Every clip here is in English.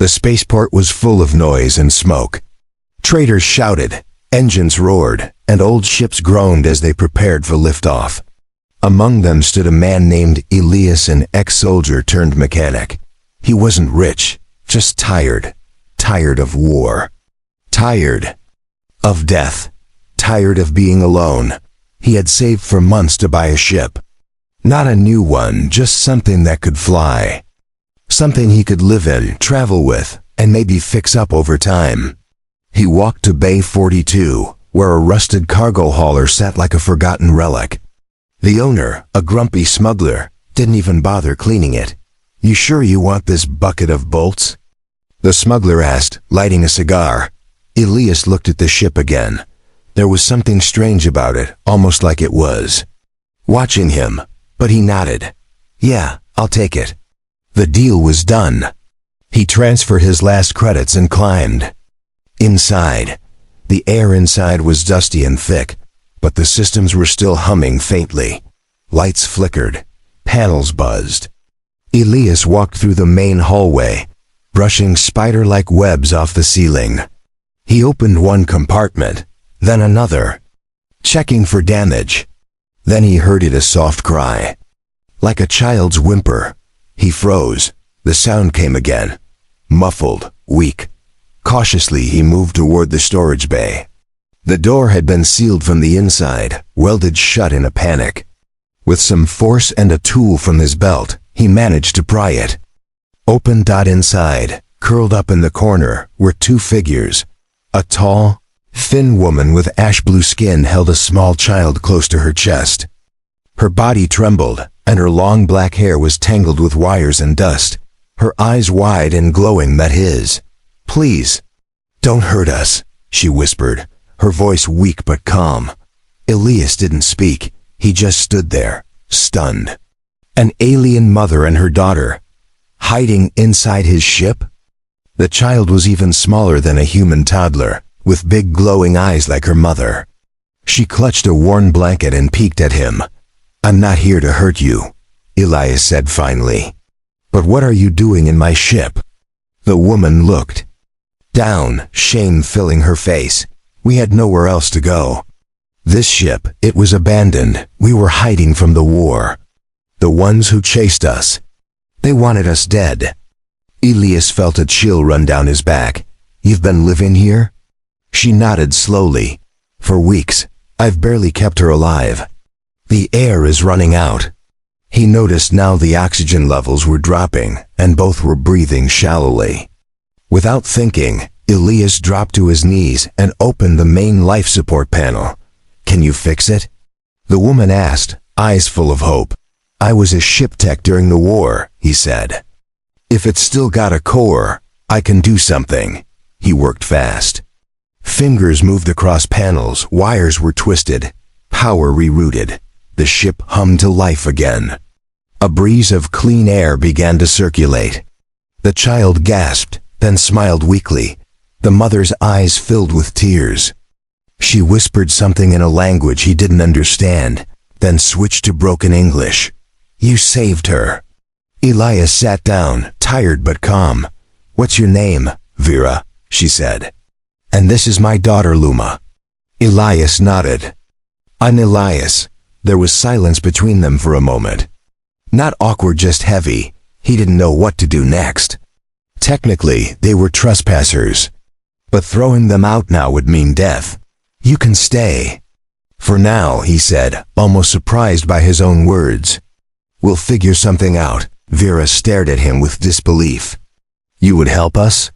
The spaceport was full of noise and smoke. Traders shouted, engines roared, and old ships groaned as they prepared for liftoff. Among them stood a man named Elias, an ex-soldier turned mechanic. He wasn't rich, just tired. Tired of war. Tired of death. Tired of being alone. He had saved for months to buy a ship. Not a new one, just something that could fly. Something he could live in, travel with, and maybe fix up over time. He walked to Bay 42, where a rusted cargo hauler sat like a forgotten relic. The owner, a grumpy smuggler, didn't even bother cleaning it. "You sure you want this bucket of bolts?" the smuggler asked, lighting a cigar. Elias looked at the ship again. There was something strange about it, almost like it was watching him, but he nodded. "Yeah, I'll take it." The deal was done. He transferred his last credits and climbed. Inside. The air inside was dusty and thick, but the systems were still humming faintly. Lights flickered. Panels buzzed. Elias walked through the main hallway, brushing spider-like webs off the ceiling. He opened one compartment, then another, checking for damage. Then he heard a soft cry. Like a child's whimper. He froze. The sound came again. Muffled, weak. Cautiously he moved toward the storage bay. The door had been sealed from the inside, welded shut in a panic. With some force and a tool from his belt, he managed to pry it. Open. Inside, curled up in the corner, were two figures. A tall, thin woman with ash-blue skin held a small child close to her chest. Her body trembled, and her long black hair was tangled with wires and dust. Her eyes wide and glowing met his. "Please, don't hurt us," she whispered, her voice weak but calm. Elias didn't speak. He just stood there, stunned. An alien mother and her daughter, hiding inside his ship? The child was even smaller than a human toddler, with big glowing eyes like her mother. She clutched a worn blanket and peeked at him. "I'm not here to hurt you," Elias said finally. "But what are you doing in my ship?" The woman looked down, shame filling her face. "We had nowhere else to go. This ship, it was abandoned. We were hiding from the war. The ones who chased us. They wanted us dead." Elias felt a chill run down his back. "You've been living here?" She nodded slowly. "For weeks. I've barely kept her alive. The air is running out." He noticed now the oxygen levels were dropping, and both were breathing shallowly. Without thinking, Elias dropped to his knees and opened the main life support panel. "Can you fix it?" the woman asked, eyes full of hope. "I was a ship tech during the war," he said. "If it's still got a core, I can do something." He worked fast. Fingers moved across panels, wires were twisted, power rerouted. The ship hummed to life again. A breeze of clean air began to circulate. The child gasped, then smiled weakly. The mother's eyes filled with tears. She whispered something in a language he didn't understand, then switched to broken English. "You saved her." Elias sat down, tired but calm. "What's your name?" "Vera," she said. "And this is my daughter Luma." Elias nodded. "I'm Elias." There was silence between them for a moment. Not awkward, just heavy. He didn't know what to do next. Technically, they were trespassers. But throwing them out now would mean death. "You can stay." "For now," he said, almost surprised by his own words. "We'll figure something out." Vera stared at him with disbelief. "You would help us?"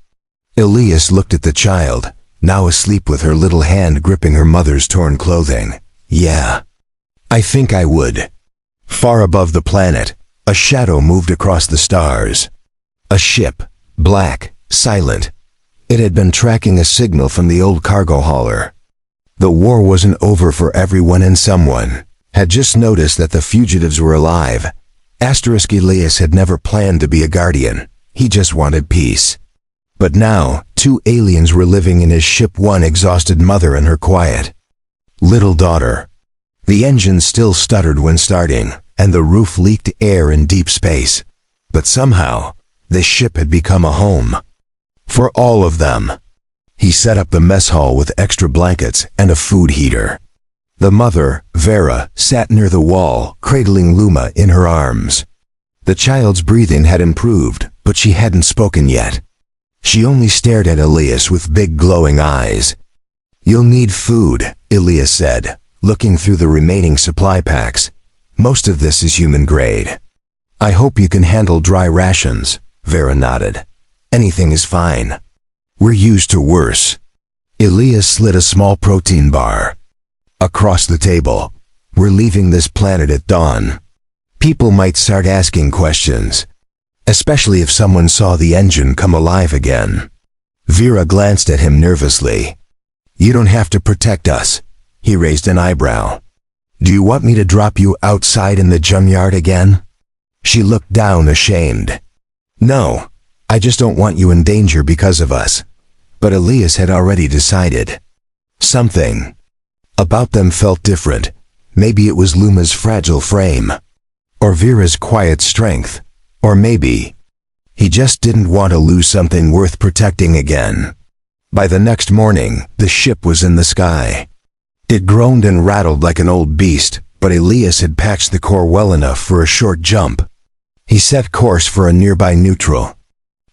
Elias looked at the child, now asleep with her little hand gripping her mother's torn clothing. "Yeah, I think I would." Far above the planet, a shadow moved across the stars. A ship, black, silent. It had been tracking a signal from the old cargo hauler. The war wasn't over for everyone, and someone had just noticed that the fugitives were alive. Elias had never planned to be a guardian. He just wanted peace. But now, two aliens were living in his ship, one exhausted mother and her quiet little daughter. The engine still stuttered when starting, and the roof leaked air in deep space. But somehow, the ship had become a home. For all of them. He set up the mess hall with extra blankets and a food heater. The mother, Vera, sat near the wall, cradling Luma in her arms. The child's breathing had improved, but she hadn't spoken yet. She only stared at Elias with big glowing eyes. "You'll need food," Elias said, looking through the remaining supply packs. "Most of this is human grade." "I hope you can handle dry rations," Vera nodded. "Anything is fine. We're used to worse." Elias slid a small protein bar across the table. "We're leaving this planet at dawn. People might start asking questions, especially if someone saw the engine come alive again." Vera glanced at him nervously. "You don't have to protect us." He raised an eyebrow. "Do you want me to drop you outside in the junkyard again?" She looked down, ashamed. "No, I just don't want you in danger because of us." But Elias had already decided. Something about them felt different. Maybe it was Luma's fragile frame, or Vera's quiet strength, or maybe he just didn't want to lose something worth protecting again. By the next morning, the ship was in the sky. It groaned and rattled like an old beast, but Elias had patched the core well enough for a short jump. He set course for a nearby neutral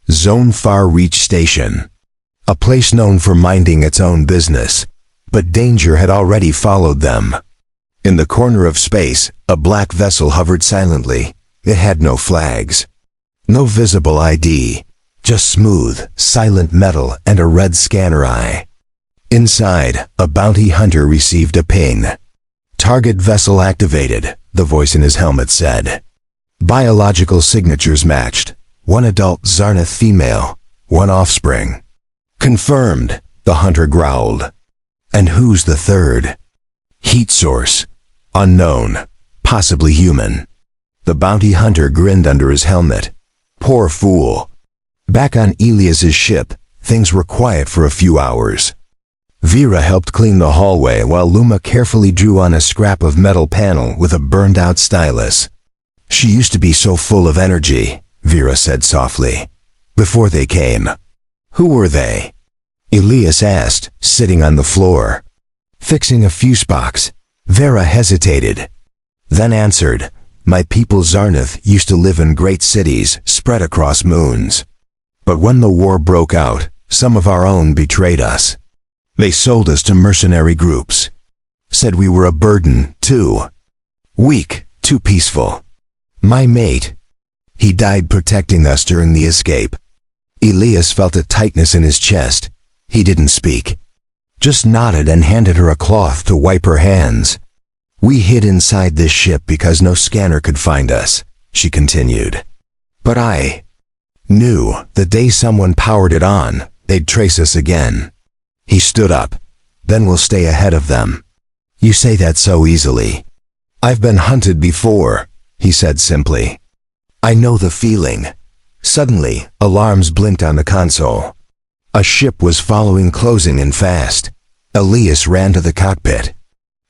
zone far reach station, a place known for minding its own business, but danger had already followed them. In the corner of space, a black vessel hovered silently. It had no flags, no visible ID, just smooth, silent metal and a red scanner eye. Inside, a bounty hunter received a ping. "Target vessel activated," the voice in his helmet said. Biological signatures matched. One adult Zarnath female, one offspring. "Confirmed," the hunter growled. "And who's the third?" "Heat source. Unknown. Possibly human." The bounty hunter grinned under his helmet. Poor fool. Back on Elias's ship, things were quiet for a few hours. Vera helped clean the hallway while Luma carefully drew on a scrap of metal panel with a burned-out stylus. "She used to be so full of energy," Vera said softly. "Before they came." "Who were they?" Elias asked, sitting on the floor. "Fixing a fuse box." Vera hesitated, then answered, "My people Zarnath used to live in great cities spread across moons. But when the war broke out, some of our own betrayed us. They sold us to mercenary groups. Said we were a burden, too weak, too peaceful. My mate, he died protecting us during the escape." Elias felt a tightness in his chest. He didn't speak, just nodded and handed her a cloth to wipe her hands. "We hid inside this ship because no scanner could find us," she continued. "But I knew the day someone powered it on, they'd trace us again." He stood up. "Then we'll stay ahead of them." "You say that so easily." "I've been hunted before," he said simply. "I know the feeling." Suddenly, alarms blinked on the console. A ship was following, closing in fast. Elias ran to the cockpit.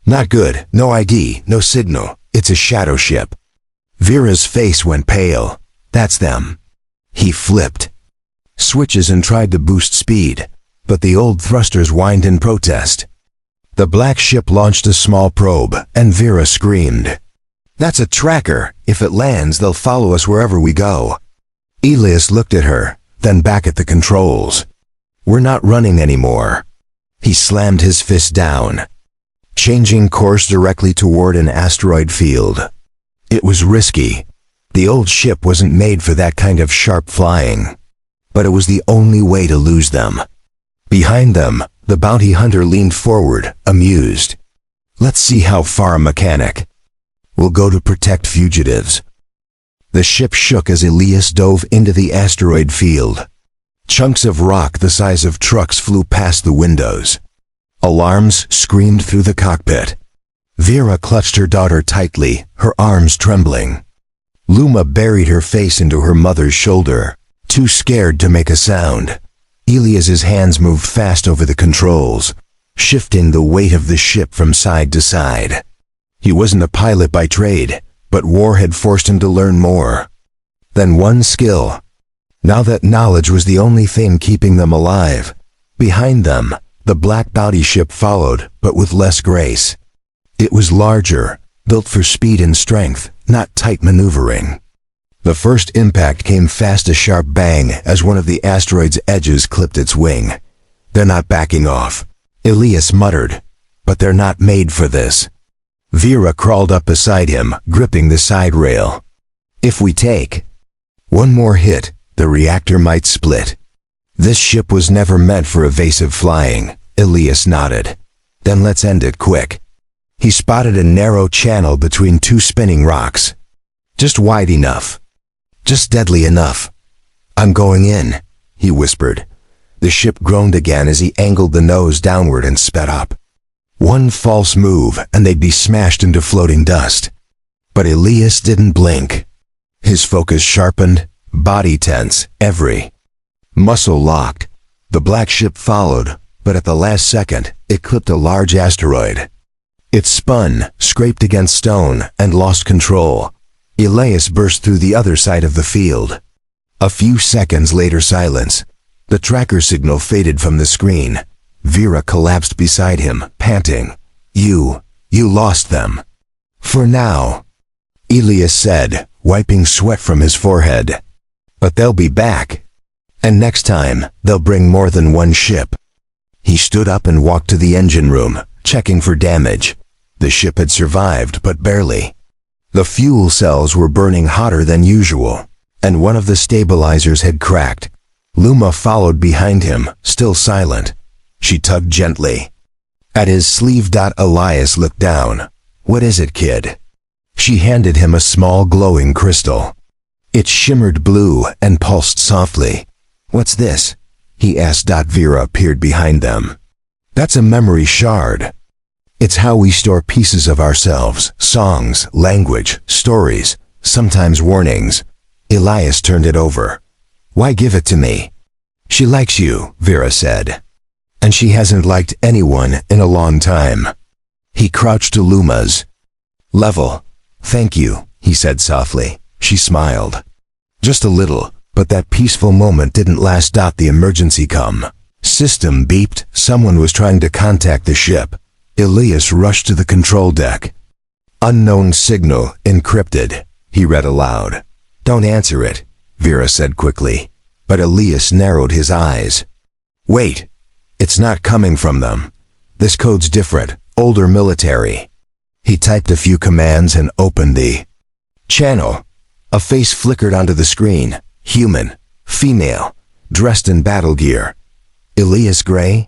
"Not good. No ID, no signal. It's a shadow ship." Vera's face went pale. "That's them." He flipped switches and tried to boost speed, but the old thrusters whined in protest. The black ship launched a small probe, and Vera screamed. "That's a tracker. If it lands, they'll follow us wherever we go." Elias looked at her, then back at the controls. "We're not running anymore." He slammed his fist down, changing course directly toward an asteroid field. It was risky. The old ship wasn't made for that kind of sharp flying. But it was the only way to lose them. Behind them, the bounty hunter leaned forward, amused. "Let's see how far, mechanic. We'll go to protect fugitives." The ship shook as Elias dove into the asteroid field. Chunks of rock the size of trucks flew past the windows. Alarms screamed through the cockpit. Vera clutched her daughter tightly, her arms trembling. Luma buried her face into her mother's shoulder, too scared to make a sound. Elias's hands moved fast over the controls, shifting the weight of the ship from side to side. He wasn't a pilot by trade, but war had forced him to learn more than one skill. Now that knowledge was the only thing keeping them alive. Behind them, the black bounty ship followed, but with less grace. It was larger, built for speed and strength, not tight maneuvering. The first impact came fast, a sharp bang as one of the asteroid's edges clipped its wing. "They're not backing off," Elias muttered. "But they're not made for this." Vera crawled up beside him, gripping the side rail. "If we take one more hit, the reactor might split." "This ship was never meant for evasive flying," Elias nodded. "Then let's end it quick." He spotted a narrow channel between two spinning rocks. "Just wide enough. Just deadly enough." "I'm going in," he whispered. The ship groaned again as he angled the nose downward and sped up. One false move and they'd be smashed into floating dust. But Elias didn't blink. His focus sharpened, body tense, every muscle locked. The black ship followed, but at the last second, it clipped a large asteroid. It spun, scraped against stone, and lost control. Elias burst through the other side of the field. A few seconds later, silence. The tracker signal faded from the screen. Vera collapsed beside him, panting. You lost them." "For now," Elias said, wiping sweat from his forehead. "But they'll be back. And next time, they'll bring more than one ship." He stood up and walked to the engine room, checking for damage. The ship had survived, but barely. The fuel cells were burning hotter than usual, and one of the stabilizers had cracked. Luma followed behind him, still silent. She tugged gently at his sleeve. Elias looked down. "What is it, kid?" She handed him a small glowing crystal. It shimmered blue and pulsed softly. "What's this?" he asked. Vera appeared behind them. "That's a memory shard. It's how we store pieces of ourselves, songs, language, stories, sometimes warnings." Elias turned it over. "Why give it to me?" "She likes you," Vera said. "And she hasn't liked anyone in a long time." He crouched to Luma's level. "Thank you," he said softly. She smiled. Just a little, but that peaceful moment didn't last. The emergency system beeped. Someone was trying to contact the ship. Elias rushed to the control deck. "Unknown signal encrypted," he read aloud. "Don't answer it," Vera said quickly. But Elias narrowed his eyes. "Wait. It's not coming from them. This code's different, older military." He typed a few commands and opened the channel. A face flickered onto the screen. Human, female, dressed in battle gear. "Elias Graye?"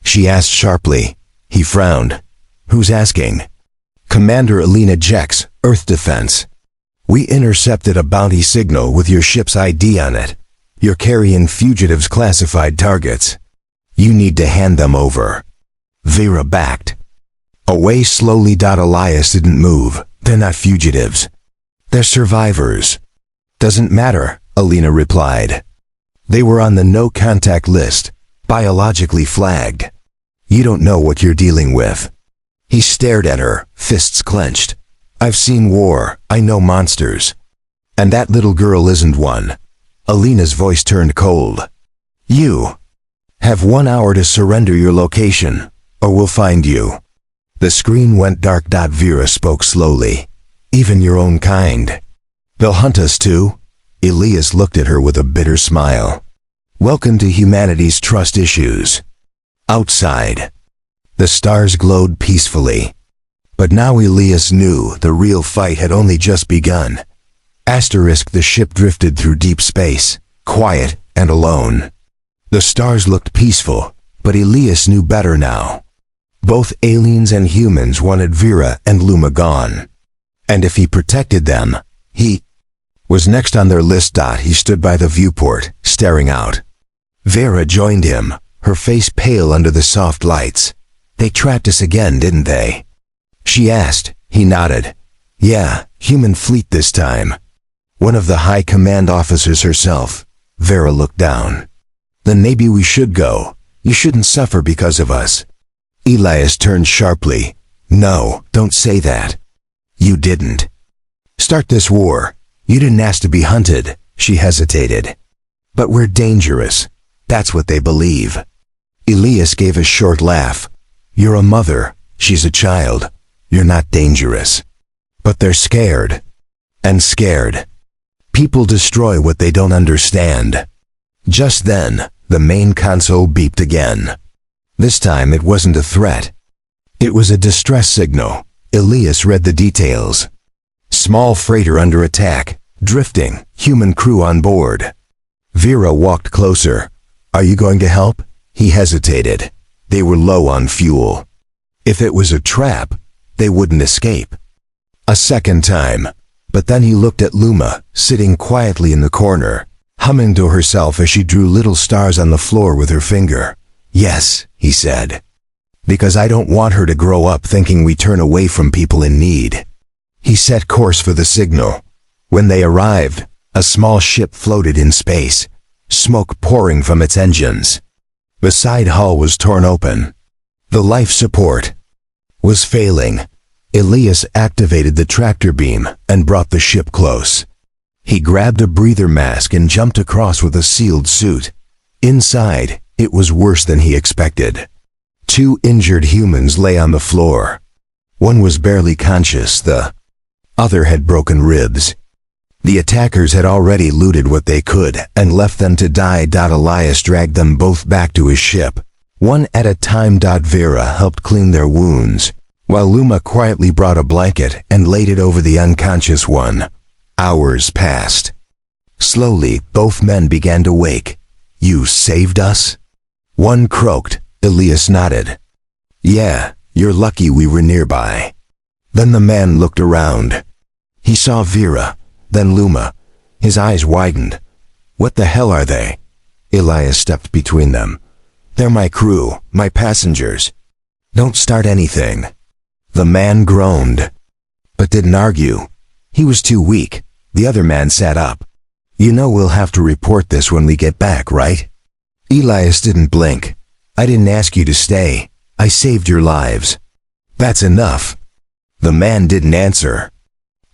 she asked sharply. He frowned. "Who's asking?" "Commander Elena Jex, Earth Defense. We intercepted a bounty signal with your ship's ID on it. You're carrying fugitives' classified targets. You need to hand them over." Vera backed away slowly. Elias didn't move. "They're not fugitives. They're survivors." "Doesn't matter," Elena replied. "They were on the no-contact list, biologically flagged. You don't know what you're dealing with." He stared at her, fists clenched. "I've seen war. I know monsters. And that little girl isn't one." Elena's voice turned cold. "You have 1 hour to surrender your location, or we'll find you." The screen went dark. Vera spoke slowly. "Even your own kind. They'll hunt us too." Elias looked at her with a bitter smile. "Welcome to humanity's trust issues." Outside, the stars glowed peacefully. But now Elias knew the real fight had only just begun. The ship drifted through deep space, quiet and alone. The stars looked peaceful, but Elias knew better now. Both aliens and humans wanted Vera and Luma gone. And if he protected them, he was next on their list. He stood by the viewport, staring out. Vera joined him, her face pale under the soft lights. "They trapped us again, didn't they?" she asked. He nodded. "Yeah, human fleet this time. One of the high command officers herself." Vera looked down. "Then maybe we should go. You shouldn't suffer because of us." Elias turned sharply. "No, don't say that. You didn't start this war. You didn't ask to be hunted." She hesitated. But we're dangerous. That's what they believe. Elias gave a short laugh. You're a mother. She's a child. You're not dangerous. But they're scared. And scared. People destroy what they don't understand. Just then, the main console beeped again. This time it wasn't a threat. It was a distress signal. Elias read the details. Small freighter under attack. Drifting. Human crew on board. Vera walked closer. Are you going to help? He hesitated. They were low on fuel. If it was a trap, they wouldn't escape. A second time. But then he looked at Luma, sitting quietly in the corner, humming to herself as she drew little stars on the floor with her finger. Yes, he said. Because I don't want her to grow up thinking we turn away from people in need. He set course for the signal. When they arrived, a small ship floated in space, smoke pouring from its engines. The side hull was torn open. The life support was failing. Elias activated the tractor beam and brought the ship close. He grabbed a breather mask and jumped across with a sealed suit. Inside, it was worse than he expected. 2 injured humans lay on the floor. One was barely conscious, the other had broken ribs. The attackers had already looted what they could and left them to die. Elias dragged them both back to his ship. One at a time. Vera helped clean their wounds, while Luma quietly brought a blanket and laid it over the unconscious one. Hours passed. Slowly, both men began to wake. You saved us? One croaked. Elias nodded. Yeah, you're lucky we were nearby. Then the man looked around. He saw Vera, then Luma. His eyes widened. What the hell are they? Elias stepped between them. They're my crew, my passengers. Don't start anything. The man groaned, but didn't argue. He was too weak. The other man sat up. You know we'll have to report this when we get back, right? Elias didn't blink. I didn't ask you to stay. I saved your lives. That's enough. The man didn't answer.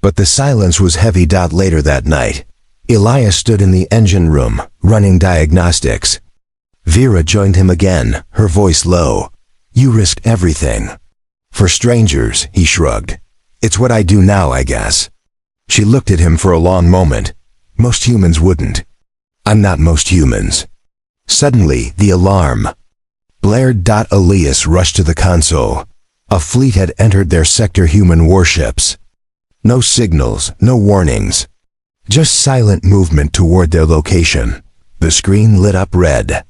But the silence was heavy. Later that night, Elias stood in the engine room, running diagnostics. Vera joined him again, her voice low. You risked everything. For strangers, he shrugged. It's what I do now, I guess. She looked at him for a long moment. Most humans wouldn't. I'm not most humans. Suddenly, the alarm blared. Elias rushed to the console. A fleet had entered their sector. Human warships. No signals, no warnings. Just silent movement toward their location. The screen lit up red.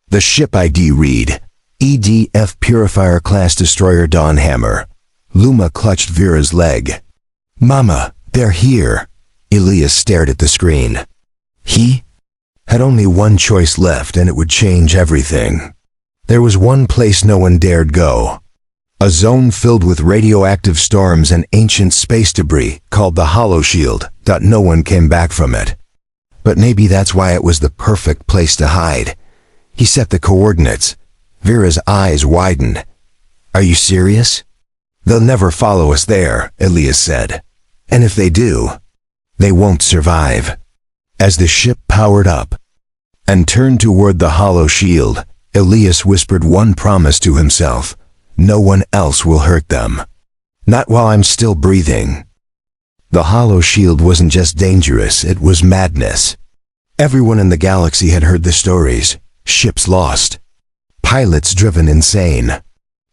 The ship ID read, EDF Purifier Class Destroyer Dawnhammer. Luma clutched Vera's leg. Mama, they're here. Elias stared at the screen. He had only one choice left, and it would change everything. There was one place no one dared go. A zone filled with radioactive storms and ancient space debris called the Hollow Shield. No one came back from it. But maybe that's why it was the perfect place to hide. He set the coordinates. Vera's eyes widened. Are you serious? They'll never follow us there, Elias said. And if they do, they won't survive. As the ship powered up and turned toward the Hollow Shield, Elias whispered one promise to himself. No one else will hurt them. Not while I'm still breathing. The Hollow Shield wasn't just dangerous, it was madness. Everyone in the galaxy had heard the stories. Ships lost. Pilots driven insane.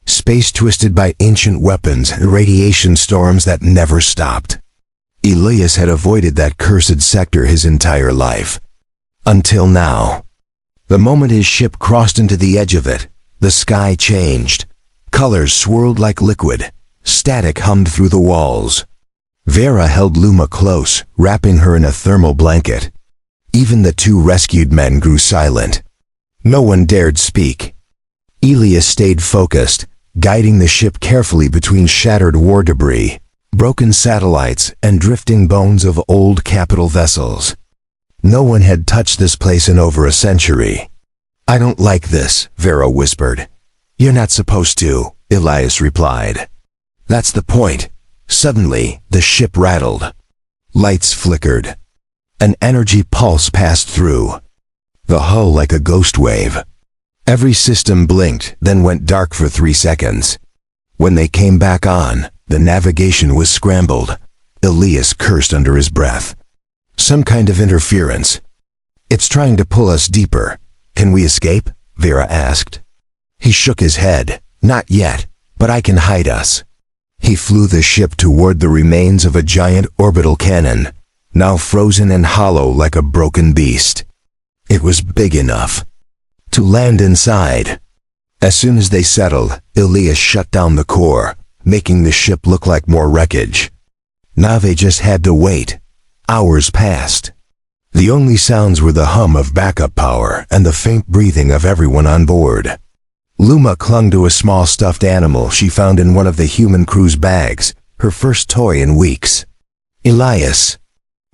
Space twisted by ancient weapons and radiation storms that never stopped. Elias had avoided that cursed sector his entire life. Until now. The moment his ship crossed into the edge of it, the sky changed. Colors swirled like liquid. Static hummed through the walls. Vera held Luma close, wrapping her in a thermal blanket. Even the 2 rescued men grew silent. No one dared speak. Elias stayed focused, guiding the ship carefully between shattered war debris, broken satellites, and drifting bones of old capital vessels. No one had touched this place in over a century. I don't like this, Vera whispered. You're not supposed to, Elias replied. That's the point. Suddenly, the ship rattled. Lights flickered. An energy pulse passed through. the hull like a ghost wave. Every system blinked, then went dark for 3 seconds. When they came back on, the navigation was scrambled. Elias cursed under his breath. Some kind of interference. It's trying to pull us deeper. Can we escape? Vera asked. He shook his head. Not yet, but I can hide us. He flew the ship toward the remains of a giant orbital cannon, now frozen and hollow like a broken beast. It was big enough to land inside. As soon as they settled, Elias shut down the core, making the ship look like more wreckage. Now they just had to wait. Hours passed. The only sounds were the hum of backup power and the faint breathing of everyone on board. Luma clung to a small stuffed animal she found in one of the human crew's bags, her first toy in weeks. Elias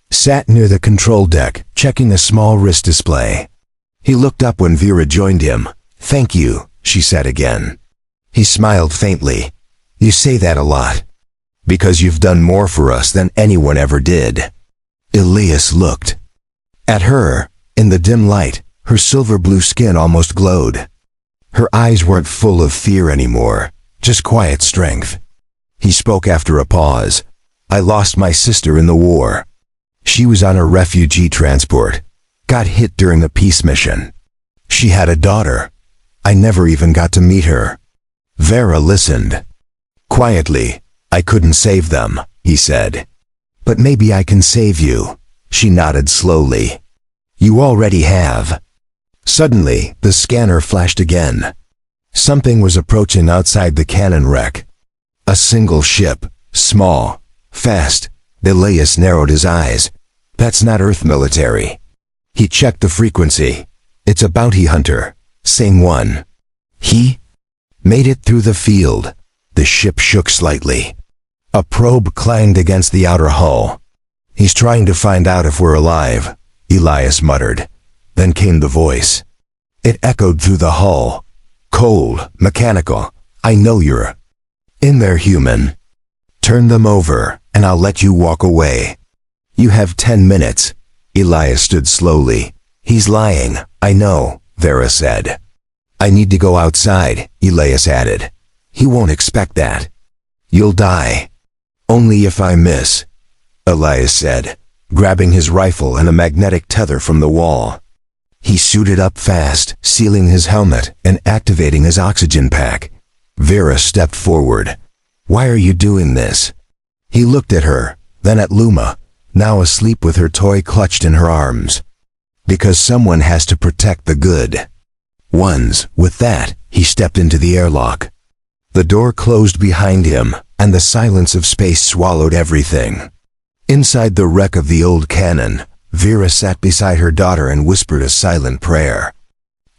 sat near the control deck, checking a small wrist display. He looked up when Vera joined him. "Thank you," she said again. He smiled faintly. "You say that a lot. Because you've done more for us than anyone ever did." Elias looked at her. In the dim light, her silver blue skin almost glowed. Her eyes weren't full of fear anymore, just quiet strength. He spoke after a pause. "I lost my sister in the war. She was on a refugee transport. Got hit during a peace mission. She had a daughter. I never even got to meet her." Vera listened. Quietly, "I couldn't save them," he said. "But maybe I can save you." She nodded slowly. "You already have." Suddenly, the scanner flashed again. Something was approaching outside the cannon wreck. A single ship, small, fast. Elias narrowed his eyes. "That's not Earth military." He checked the frequency. "It's a bounty hunter. Same one." He made it through the field. The ship shook slightly. A probe clanged against the outer hull. "He's trying to find out if we're alive," Elias muttered. Then came the voice. It echoed through the hull. Cold, mechanical. "I know you're in there, human. Turn them over, and I'll let you walk away. You have 10 minutes. Elias stood slowly. "He's lying, I know," Vera said. "I need to go outside," Elias added. "He won't expect that." "You'll die." "Only if I miss," Elias said, grabbing his rifle and a magnetic tether from the wall. He suited up fast, sealing his helmet and activating his oxygen pack. Vera stepped forward. "Why are you doing this?" He looked at her, then at Luma, now asleep with her toy clutched in her arms. "Because someone has to protect the good ones." With that, he stepped into the airlock. The door closed behind him, and the silence of space swallowed everything. Inside the wreck of the old cannon, Vera sat beside her daughter and whispered a silent prayer.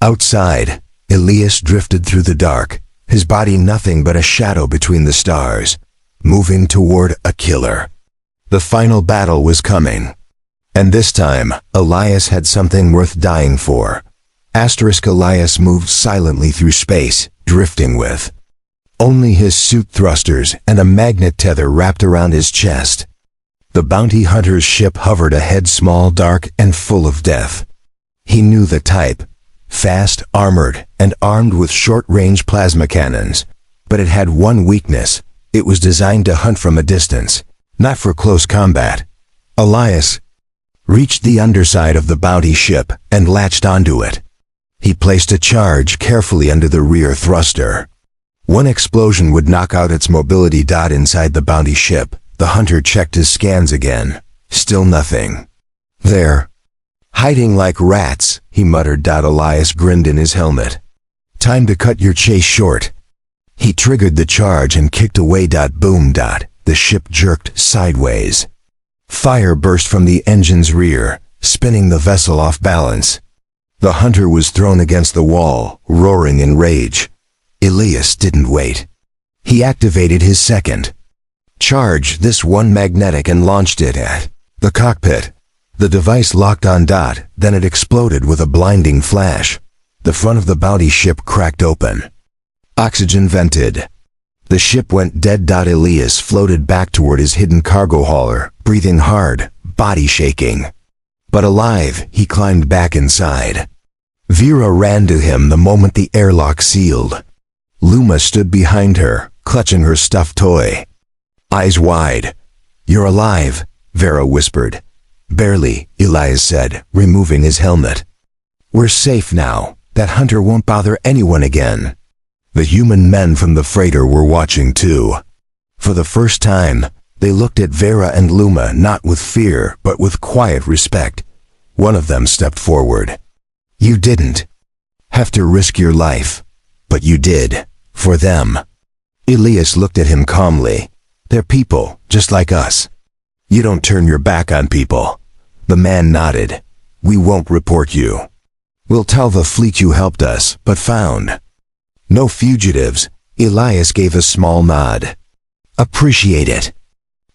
Outside, Elias drifted through the dark, his body nothing but a shadow between the stars, moving toward a killer. The final battle was coming. And this time, Elias had something worth dying for. Elias moved silently through space, drifting with only his suit thrusters and a magnet tether wrapped around his chest. The bounty hunter's ship hovered ahead, small, dark, and full of death. He knew the type. Fast, armored, and armed with short-range plasma cannons. But it had one weakness. It was designed to hunt from a distance, not for close combat. Elias reached the underside of the bounty ship and latched onto it. He placed a charge carefully under the rear thruster. One explosion would knock out its mobility. Inside the bounty ship, the hunter checked his scans again. Still nothing. "There. Hiding like rats," he muttered. Elias grinned in his helmet. "Time to cut your chase short." He triggered the charge and kicked away. Boom. The ship jerked sideways. Fire burst from the engine's rear, spinning the vessel off balance. The hunter was thrown against the wall, roaring in rage. Elias didn't wait. He activated his second charge, this one magnetic, and launched it at the cockpit. The device locked on. Then it exploded with a blinding flash. The front of the bounty ship cracked open. Oxygen vented. The ship went dead. Elias floated back toward his hidden cargo hauler, breathing hard, body shaking. But alive, he climbed back inside. Vera ran to him the moment the airlock sealed. Luma stood behind her, clutching her stuffed toy. Eyes wide. "You're alive," Vera whispered. "Barely," Elias said, removing his helmet. "We're safe now. That hunter won't bother anyone again." The human men from the freighter were watching too. For the first time, they looked at Vera and Luma not with fear, but with quiet respect. One of them stepped forward. "You didn't have to risk your life, but you did, for them." Elias looked at him calmly. "They're people, just like us. You don't turn your back on people." The man nodded. "We won't report you. We'll tell the fleet you helped us, but found no fugitives." Elias gave a small nod. "Appreciate it."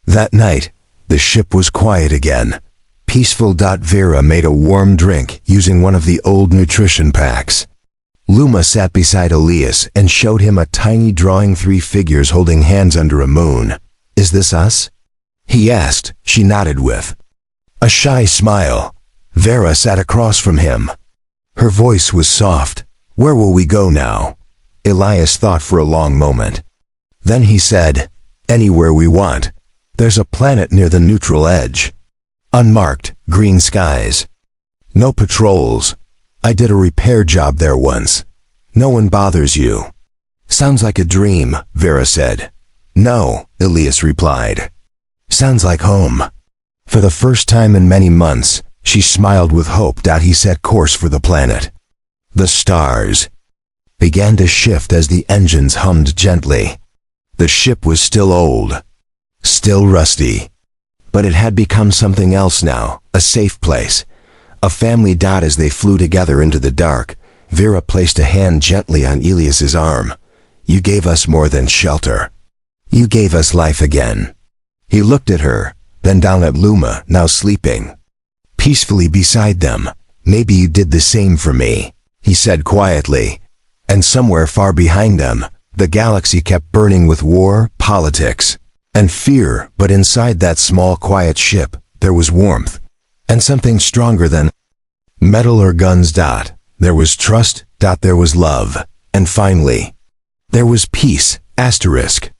That night, the ship was quiet again. Peaceful. Vera made a warm drink using one of the old nutrition packs. Luma sat beside Elias and showed him a tiny drawing, 3 figures holding hands under a moon. "Is this us?" he asked. She nodded with a shy smile. Vera sat across from him. Her voice was soft. "Where will we go now?" Elias thought for a long moment. Then he said, "Anywhere we want. There's a planet near the neutral edge. Unmarked, green skies. No patrols. I did a repair job there once. No one bothers you." "Sounds like a dream," Vera said. "No," Elias replied. "Sounds like home." For the first time in many months, she smiled with hope. He set course for the planet. The stars began to shift as the engines hummed gently. The ship was still old, still rusty, but it had become something else now, a safe place, a family. As they flew together into the dark, Vera placed a hand gently on Elias's arm. "You gave us more than shelter. You gave us life again." He looked at her, then down at Luma, now sleeping peacefully beside them. "Maybe you did the same for me," he said quietly. And somewhere far behind them, the galaxy kept burning with war, politics, and fear. But inside that small, quiet ship, there was warmth, and something stronger than metal or guns. There was trust. There was love. And finally, there was peace. Asterisk.